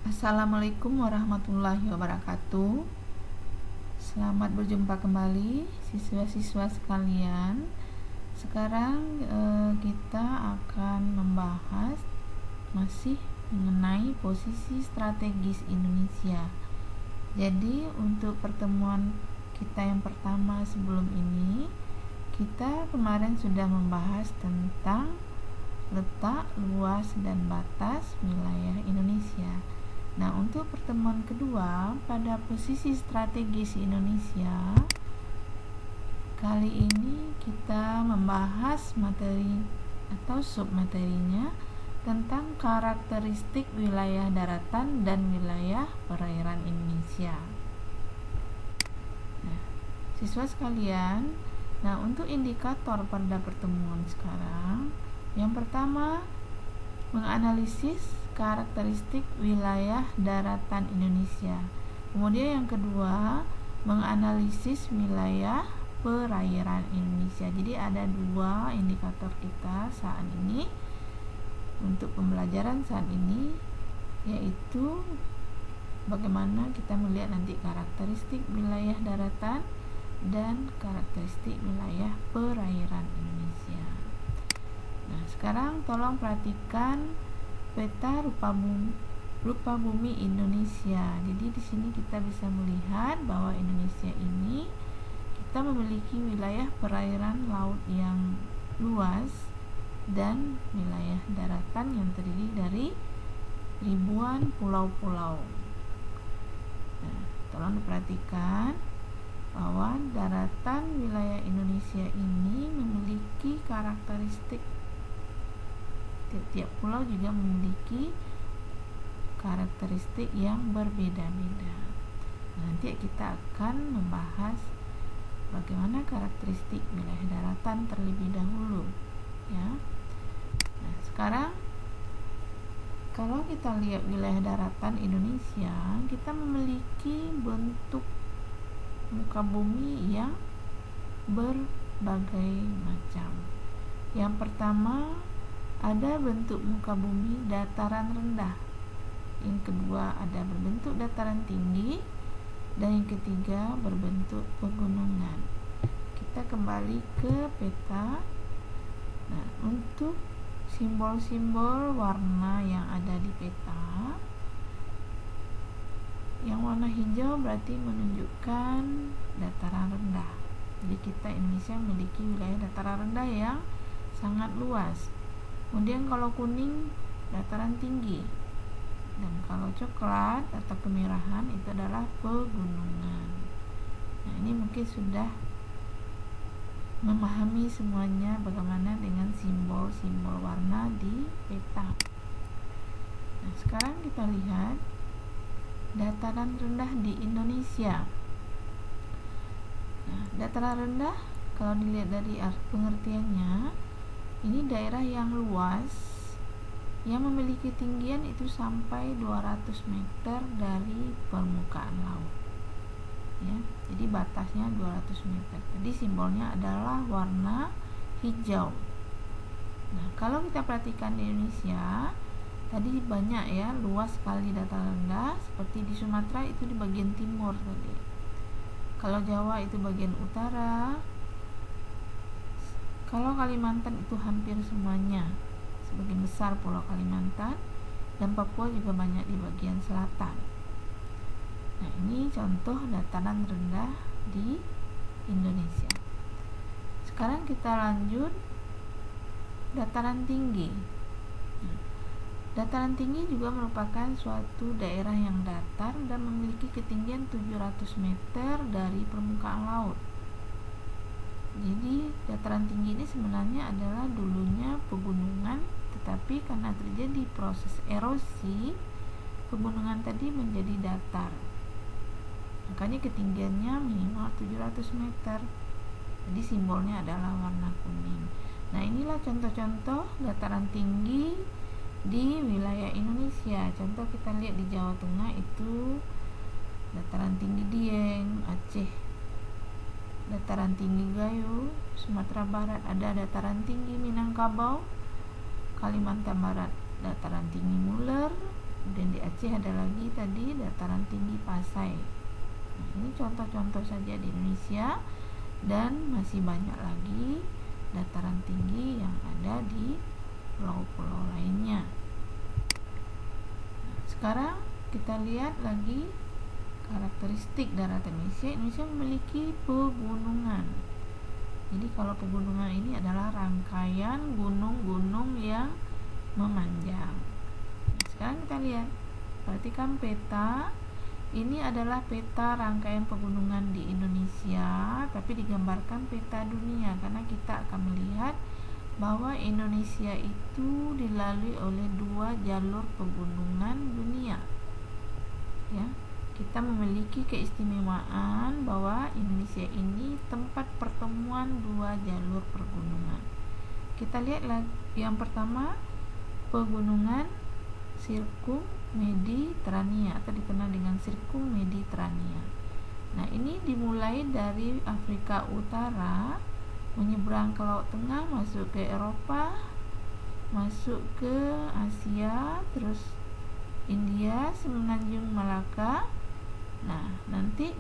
Assalamualaikum warahmatullahi wabarakatuh. Selamat berjumpa kembali siswa-siswa sekalian. Sekarang kita akan membahas masih mengenai posisi strategis Indonesia. Jadi untuk pertemuan kita yang pertama sebelum ini, kita kemarin sudah membahas tentang letak, luas, dan batas wilayah Indonesia. Nah, untuk pertemuan kedua pada posisi strategis Indonesia, kali ini kita membahas materi atau submaterinya tentang karakteristik wilayah daratan dan wilayah perairan Indonesia. Nah, siswa sekalian, untuk indikator pada pertemuan sekarang, yang pertama menganalisis karakteristik wilayah daratan Indonesia. Kemudian yang kedua, menganalisis wilayah perairan Indonesia. Jadi ada dua indikator kita saat ini untuk pembelajaran saat ini, yaitu bagaimana kita melihat nanti karakteristik wilayah daratan dan karakteristik wilayah perairan Indonesia. Nah, sekarang tolong perhatikan peta rupa bumi Indonesia. Jadi di sini kita bisa melihat bahwa Indonesia ini kita memiliki wilayah perairan laut yang luas dan wilayah daratan yang terdiri dari ribuan pulau-pulau. Nah, tolong diperhatikan bahwa daratan wilayah Indonesia ini memiliki karakteristik. Tiap pulau juga memiliki karakteristik yang berbeda-beda. Nanti kita akan membahas bagaimana karakteristik wilayah daratan terlebih dahulu, ya. Nah, sekarang kalau kita lihat wilayah daratan Indonesia, kita memiliki bentuk muka bumi yang berbagai macam. Yang pertama, ada bentuk muka bumi dataran rendah. Yang kedua, ada berbentuk dataran tinggi. Dan yang ketiga, berbentuk pegunungan. Kita kembali ke peta. Nah, untuk simbol-simbol warna yang ada di peta, yang warna hijau berarti menunjukkan dataran rendah. Jadi kita Indonesia memiliki wilayah dataran rendah yang sangat luas. Kemudian kalau kuning dataran tinggi, dan kalau coklat atau kemerahan itu adalah pegunungan. Nah, ini mungkin sudah memahami semuanya bagaimana dengan simbol-simbol warna di peta. Nah, sekarang kita lihat dataran rendah di Indonesia. Nah, dataran rendah kalau dilihat dari pengertiannya, ini daerah yang luas yang memiliki ketinggian itu sampai 200 meter dari permukaan laut, ya. Jadi batasnya 200 meter. Jadi simbolnya adalah warna hijau. Nah, kalau kita perhatikan di Indonesia, tadi banyak ya, luas sekali dataran rendah. Seperti di Sumatera itu di bagian timur tadi. Kalau Jawa itu bagian utara. Kalau Kalimantan itu hampir semuanya, sebagian besar pulau Kalimantan, dan Papua juga banyak di bagian selatan. Nah, ini contoh dataran rendah di Indonesia. Sekarang kita lanjut dataran tinggi. Nah, dataran tinggi juga merupakan suatu daerah yang datar dan memiliki ketinggian 700 meter dari permukaan laut. Jadi dataran tinggi ini sebenarnya adalah dulunya pegunungan, tetapi karena terjadi proses erosi, pegunungan tadi menjadi datar. Makanya ketinggiannya minimal 700 meter. Jadi simbolnya adalah warna kuning. Nah, inilah contoh-contoh dataran tinggi di wilayah Indonesia. Contoh kita lihat di Jawa Tengah itu dataran tinggi Dieng, Aceh dataran tinggi Gayo, Sumatera Barat ada dataran tinggi Minangkabau, Kalimantan Barat dataran tinggi Muler, kemudian di Aceh ada lagi tadi dataran tinggi Pasai. Nah, ini contoh-contoh saja di Indonesia, dan masih banyak lagi dataran tinggi yang ada di pulau-pulau lainnya. Nah, sekarang kita lihat lagi karakteristik daratan Indonesia. Indonesia memiliki pegunungan. Jadi kalau pegunungan ini adalah rangkaian gunung-gunung yang memanjang. Nah, sekarang kita lihat, perhatikan peta. Ini adalah peta rangkaian pegunungan di Indonesia, tapi digambarkan peta dunia karena kita akan melihat bahwa Indonesia itu dilalui oleh 2 jalur pegunungan dunia. Ya, kita memiliki keistimewaan bahwa Indonesia ini tempat pertemuan 2 jalur pegunungan. Kita lihatlah yang pertama, pegunungan Sirkum Mediterania atau dikenal dengan Sirkum Mediterania. Nah, ini dimulai dari Afrika Utara, menyeberang ke Laut Tengah, masuk ke Eropa, masuk ke Asia, terus India, Semenanjung Malaka. Nah, nanti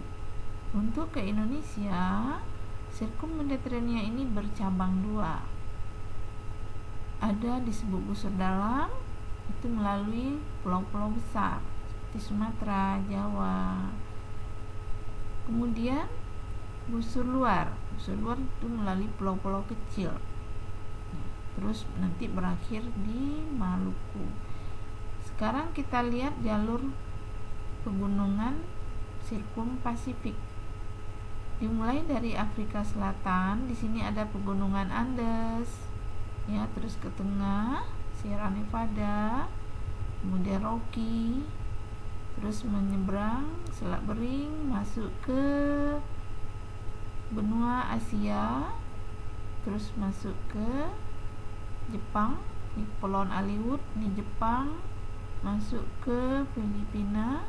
untuk ke Indonesia, Sirkum Mediterania ini bercabang 2. Ada disebut busur dalam, itu melalui pulau-pulau besar seperti Sumatera, Jawa. Kemudian busur luar itu melalui pulau-pulau kecil. Terus nanti berakhir di Maluku. Sekarang kita lihat jalur pegunungan Sirkum Pasifik. Dimulai dari Afrika Selatan, di sini ada pegunungan Andes, ya, terus ke tengah Sierra Nevada, kemudian Rocky, terus menyeberang Selat Bering, masuk ke benua Asia, terus masuk ke Jepang, di Kepulauan Aleut, di Jepang, masuk ke Filipina,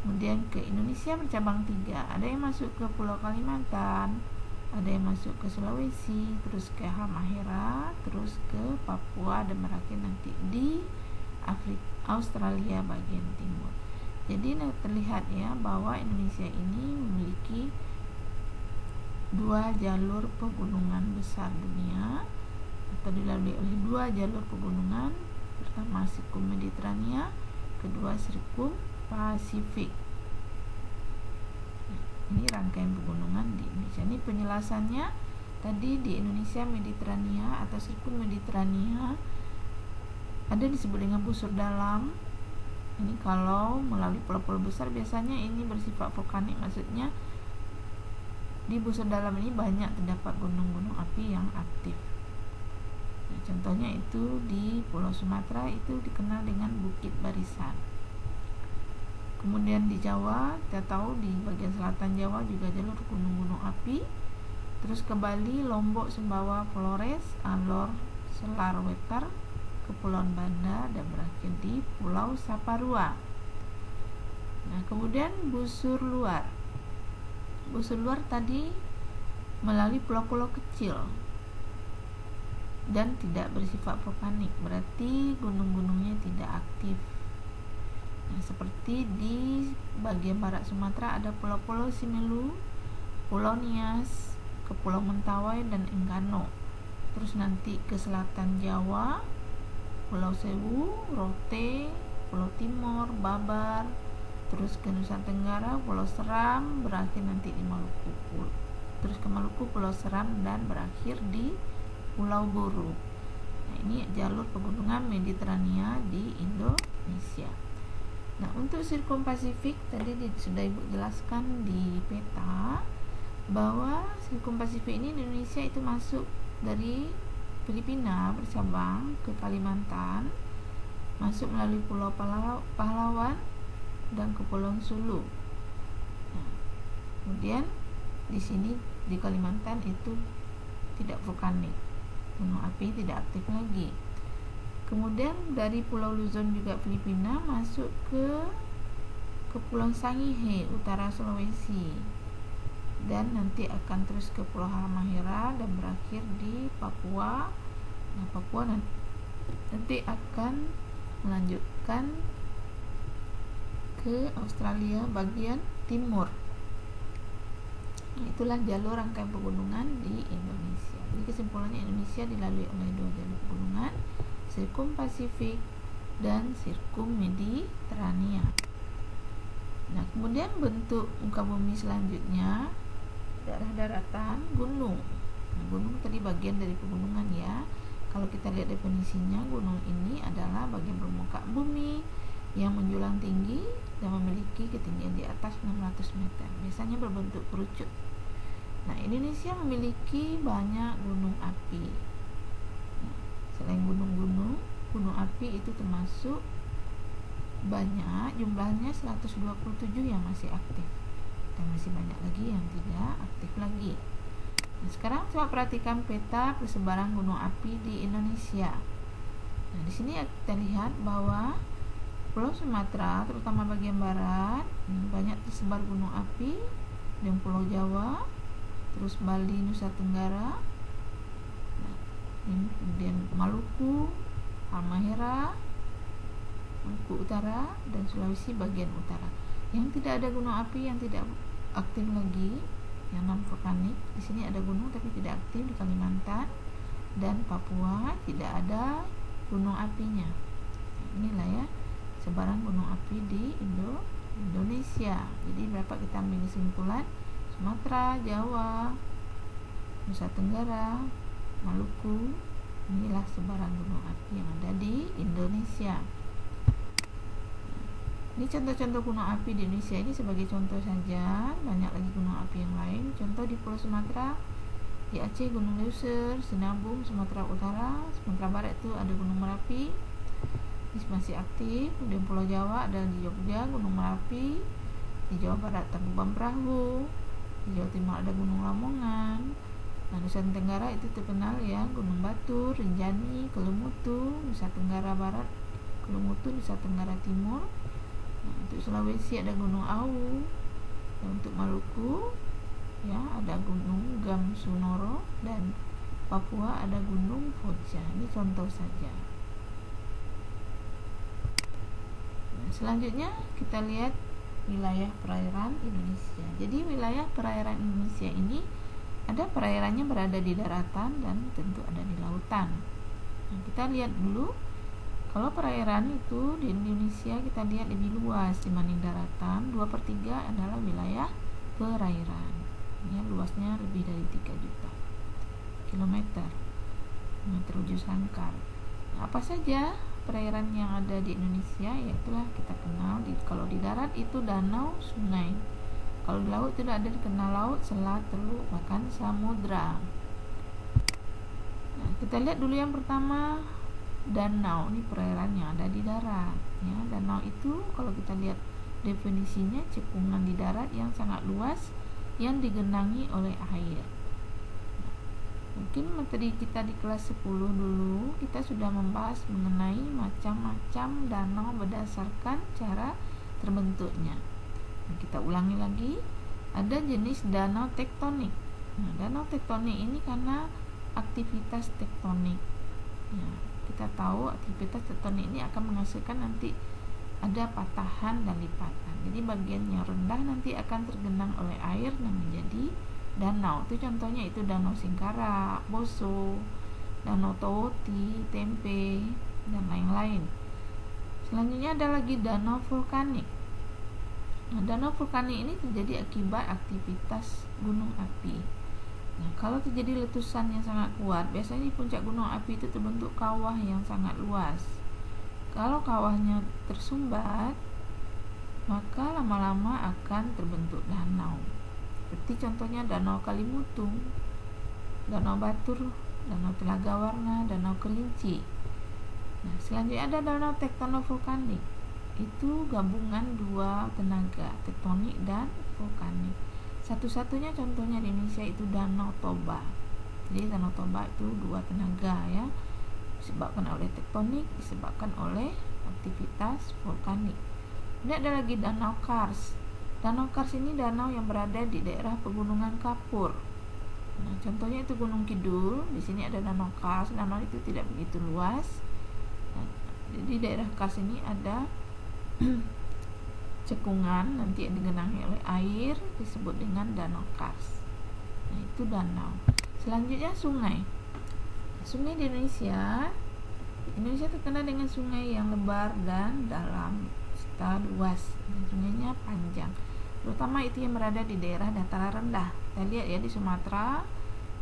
kemudian ke Indonesia bercabang 3. Ada yang masuk ke Pulau Kalimantan, ada yang masuk ke Sulawesi, terus ke Halmahera, terus ke Papua, dan berakhir nanti di Australia bagian timur. Jadi terlihat ya bahwa Indonesia ini memiliki 2 jalur pegunungan besar dunia, atau dilalui oleh 2 jalur pegunungan. Pertama Sirkum Mediterania, kedua Sirkum Pasifik. Ini rangkaian pegunungan di Indonesia. Ini penjelasannya tadi di Indonesia Mediterania atau Sirkum Mediterania ada disebut dengan busur dalam. Ini kalau melalui pulau-pulau besar, biasanya ini bersifat vulkanik, maksudnya di busur dalam ini banyak terdapat gunung-gunung api yang aktif. Nah, contohnya itu di Pulau Sumatera itu dikenal dengan Bukit Barisan. Kemudian di Jawa, kita tahu di bagian selatan Jawa juga jalur gunung-gunung api. Terus ke Bali, Lombok, Sumbawa, Flores, Alor, Selar Wetar, Kepulauan Banda, dan berakhir di Pulau Saparua. Nah, kemudian busur luar. Busur luar tadi melalui pulau-pulau kecil dan tidak bersifat vulkanik, berarti gunung-gunungnya tidak aktif. Nah, seperti di bagian barat Sumatera ada pulau-pulau Simelu, Pulau Nias, Kepulauan Mentawai, dan Enggano. Terus nanti ke selatan Jawa, Pulau Sewu, Rote, Pulau Timor, Babar, terus ke Nusa Tenggara, Pulau Seram, berakhir nanti di Maluku. Terus ke Maluku, Pulau Seram, dan berakhir di Pulau Buru. Nah, ini jalur pegunungan Mediterania di Indonesia. Nah, untuk Sirkum Pasifik tadi sudah Ibu jelaskan di peta bahwa Sirkum Pasifik ini di Indonesia itu masuk dari Filipina bercabang ke Kalimantan, masuk melalui Pulau Pahlawan dan Kepulauan Sulu. Nah, kemudian di sini di Kalimantan itu tidak vulkanik, gunung api tidak aktif lagi. Kemudian dari Pulau Luzon juga Filipina masuk ke Kepulauan Sangihe utara Sulawesi, dan nanti akan terus ke Pulau Halmahera dan berakhir di Papua. Nah, Papua nanti akan melanjutkan ke Australia bagian timur. Nah, itulah jalur rangkaian pegunungan di Indonesia. Jadi kesimpulannya, Indonesia dilalui oleh 2 jalur pegunungan, Sirkum Pasifik dan Sirkum Mediterania. Nah, kemudian bentuk muka bumi selanjutnya, daerah daratan, gunung. Nah, gunung tadi bagian dari pegunungan ya. Kalau kita lihat definisinya, gunung ini adalah bagian permukaan bumi yang menjulang tinggi dan memiliki ketinggian di atas 600 meter. Biasanya berbentuk kerucut. Nah, Indonesia memiliki banyak gunung api. Nah, selain gunung-gunung, gunung api itu termasuk banyak, jumlahnya 127 yang masih aktif. Dan masih banyak lagi yang tidak aktif lagi. Nah, sekarang coba perhatikan peta persebaran gunung api di Indonesia. Nah, di sini kita lihat bahwa Pulau Sumatera, terutama bagian barat, banyak tersebar gunung api, dan Pulau Jawa, terus Bali, Nusa Tenggara, nah, kemudian Maluku, Halmahera, Maluku Utara, dan Sulawesi bagian utara. Yang tidak ada gunung api yang tidak aktif lagi, yang non vulkanik, di sini ada gunung tapi tidak aktif di Kalimantan dan Papua, tidak ada gunung apinya. Nah, inilah ya sebaran gunung api di Indonesia. Jadi berapa kita ambil kesimpulan? Sumatera, Jawa, Nusa Tenggara, Maluku, inilah sebaran gunung api yang ada di Indonesia. Ini contoh-contoh gunung api di Indonesia ini sebagai contoh saja, banyak lagi gunung api yang lain. Contoh di Pulau Sumatera, di Aceh Gunung Leuser, Sinabung, Sumatera Utara, Sumatera Barat itu ada Gunung Merapi, ini masih aktif. Kemudian Pulau Jawa ada di Jogja Gunung Merapi, di Jawa Barat Tangkuban Perahu, di Jawa Timur ada Gunung Lamongan. Nah, Nusa Tenggara itu terkenal ya, Gunung Batur, Rinjani, Kelumutu. Nusa Tenggara Barat, Kelumutu, Nusa Tenggara Timur. Nah, untuk Sulawesi ada Gunung Awu, dan untuk Maluku ya ada Gunung Gamsunoro, dan Papua ada Gunung Foja. Ini contoh saja. Nah, selanjutnya kita lihat wilayah perairan Indonesia. Jadi wilayah perairan Indonesia ini ada perairannya berada di daratan dan tentu ada di lautan. Nah, kita lihat dulu. Kalau perairan itu di Indonesia kita lihat lebih luas dibanding daratan, 2/3 adalah wilayah perairan. Ya, luasnya lebih dari 3 juta kilometer, meter ujung sangkar. Nah, apa saja perairan yang ada di Indonesia? Yaitulah kita kenal kalau di darat itu danau, sungai. Kalau di laut tidak ada dikenal laut, selat, teluk, bahkan samudra. Nah, kita lihat dulu yang pertama, danau. Ini perairan yang ada di darat ya. Danau itu kalau kita lihat definisinya, cekungan di darat yang sangat luas yang digenangi oleh air. Mungkin materi kita di kelas 10 dulu kita sudah membahas mengenai macam-macam danau berdasarkan cara terbentuknya. Nah, kita ulangi lagi, ada jenis danau tektonik. Nah, danau tektonik ini karena aktivitas tektonik ya. Kita tahu aktivitas tektonik ini akan menghasilkan nanti ada patahan dan lipatan. Jadi bagian yang rendah nanti akan tergenang oleh air dan menjadi danau. Itu contohnya itu Danau Singkarak, Boso, Danau Towoti, Tempe, dan lain-lain. Selanjutnya ada lagi danau vulkanik. Nah, danau vulkanik ini terjadi akibat aktivitas gunung api. Nah, kalau terjadi letusan yang sangat kuat, biasanya di puncak gunung api itu terbentuk kawah yang sangat luas. Kalau kawahnya tersumbat, maka lama-lama akan terbentuk danau. Seperti contohnya Danau Kalimutung, Danau Batur, Danau Telaga Warna, Danau Kerinci. Nah, selanjutnya ada danau tektonovulkanik. Itu gabungan dua tenaga, tektonik dan vulkanik. Satu-satunya contohnya di Indonesia itu Danau Toba. Jadi Danau Toba itu dua tenaga ya, disebabkan oleh tektonik, disebabkan oleh aktivitas vulkanik. Ini ada lagi Danau Kars. Danau Kars ini danau yang berada di daerah pegunungan kapur. Nah, contohnya itu Gunung Kidul. Di sini ada Danau Kars. Danau itu tidak begitu luas. Nah, jadi daerah Kars ini ada cekungan nanti yang digenangi oleh air disebut dengan danau kars. Nah, itu danau. Selanjutnya sungai. Sungai di Indonesia terkenal dengan sungai yang lebar dan dalam serta luas. Dan sungainya panjang. Terutama itu yang berada di daerah dataran rendah. Kita lihat ya di Sumatera,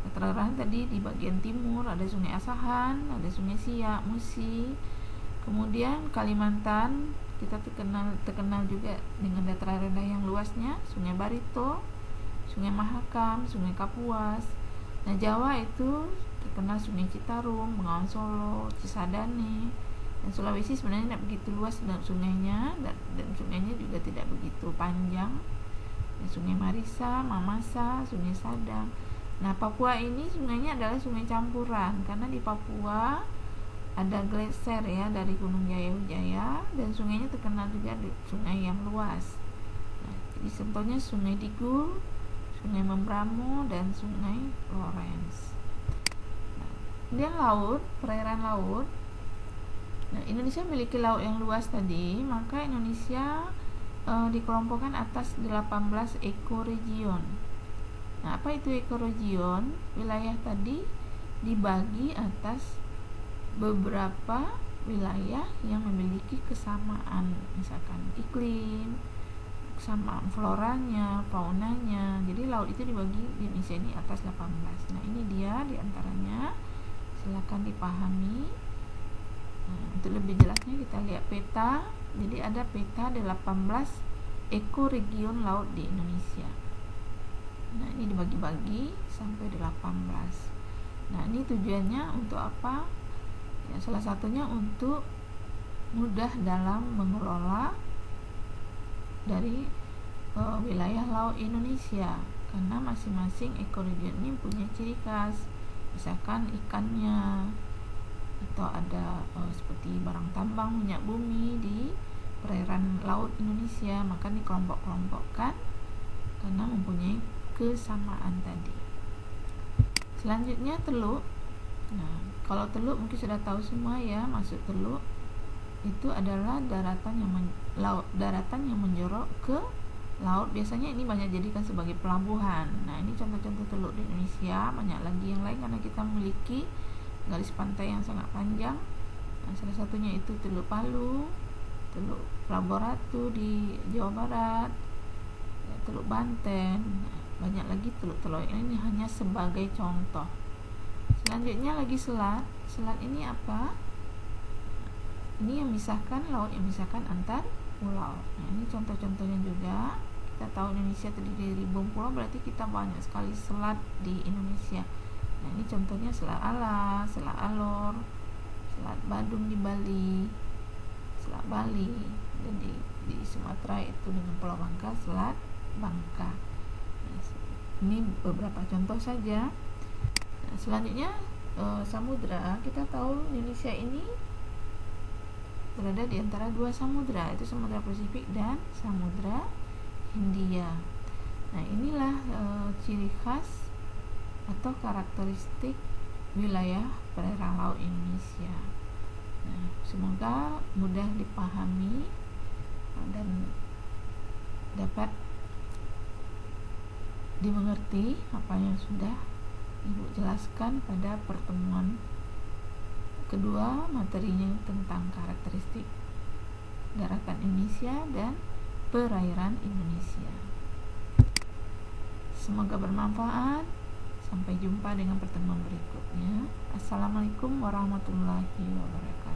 dataran rendah tadi di bagian timur ada Sungai Asahan, ada Sungai Siak, Musi. Kemudian Kalimantan kita terkenal juga dengan dataran rendah yang luasnya, Sungai Barito, Sungai Mahakam, Sungai Kapuas. Nah, Jawa itu terkenal Sungai Citarum, Bengawan Solo, Cisadane. Dan Sulawesi sebenarnya tidak begitu luas dan sungainya, dan sungainya juga tidak begitu panjang. Dan Sungai Marisa, Mamasa, Sungai Sadang. Nah, Papua ini sungainya adalah sungai campuran karena di Papua ada gletser ya dari Gunung Jaya-Wijaya, dan sungainya terkenal juga di sungai yang luas. Nah, jadi contohnya Sungai Digul, Sungai Membramo, dan Sungai Lawrence. Nah, kemudian laut, perairan laut. Nah, Indonesia memiliki laut yang luas tadi, maka Indonesia dikelompokkan atas 18 ekoregion. Nah, apa itu ekoregion? Wilayah tadi dibagi atas beberapa wilayah yang memiliki kesamaan, misalkan iklim, kesamaan floranya, faunanya. Jadi laut itu dibagi di Indonesia ini atas 18. Nah, ini dia diantaranya. Silakan dipahami. Nah, untuk lebih jelasnya kita lihat peta. Jadi ada peta 18 ekoregion laut di Indonesia. Nah, ini dibagi-bagi sampai 18. Nah, ini tujuannya untuk apa? Ya, salah satunya untuk mudah dalam mengelola dari wilayah laut Indonesia, karena masing-masing ekoregion ini punya ciri khas, misalkan ikannya, atau ada seperti barang tambang, minyak bumi di perairan laut Indonesia, maka dikelompok-kelompokkan karena mempunyai kesamaan tadi. Selanjutnya teluk. Nah, kalau teluk mungkin sudah tahu semua ya, maksud teluk itu adalah daratan yang menjorok ke laut. Biasanya ini banyak jadikan sebagai pelabuhan. Nah, ini contoh-contoh teluk di Indonesia. Banyak lagi yang lain karena kita memiliki garis pantai yang sangat panjang. Nah, salah satunya itu Teluk Palu, Teluk Pelabuhan Ratu di Jawa Barat, ya, Teluk Banten. Nah, banyak lagi teluk-teluk ini hanya sebagai contoh. Selanjutnya lagi selat. Selat ini apa? Ini yang memisahkan laut, yang memisahkan antar pulau. Nah, ini contoh-contohnya juga. Kita tahu Indonesia terdiri dari ribuan pulau, berarti kita banyak sekali selat di Indonesia. Nah, ini contohnya Selat Ala, Selat Alor, Selat Badung di Bali, Selat Bali, dan di Sumatera itu dengan Pulau Bangka, Selat Bangka. Nah, ini beberapa contoh saja. Nah, selanjutnya samudra. Kita tahu Indonesia ini berada di antara dua samudra, itu Samudra Pasifik dan Samudra Hindia. Nah, inilah ciri khas atau karakteristik wilayah perairan laut Indonesia. Nah, semoga mudah dipahami dan dapat dimengerti apa yang sudah Ibu jelaskan pada pertemuan kedua. Materinya tentang karakteristik daratan Indonesia dan perairan Indonesia. Semoga bermanfaat. Sampai jumpa dengan pertemuan berikutnya. Assalamualaikum warahmatullahi wabarakatuh.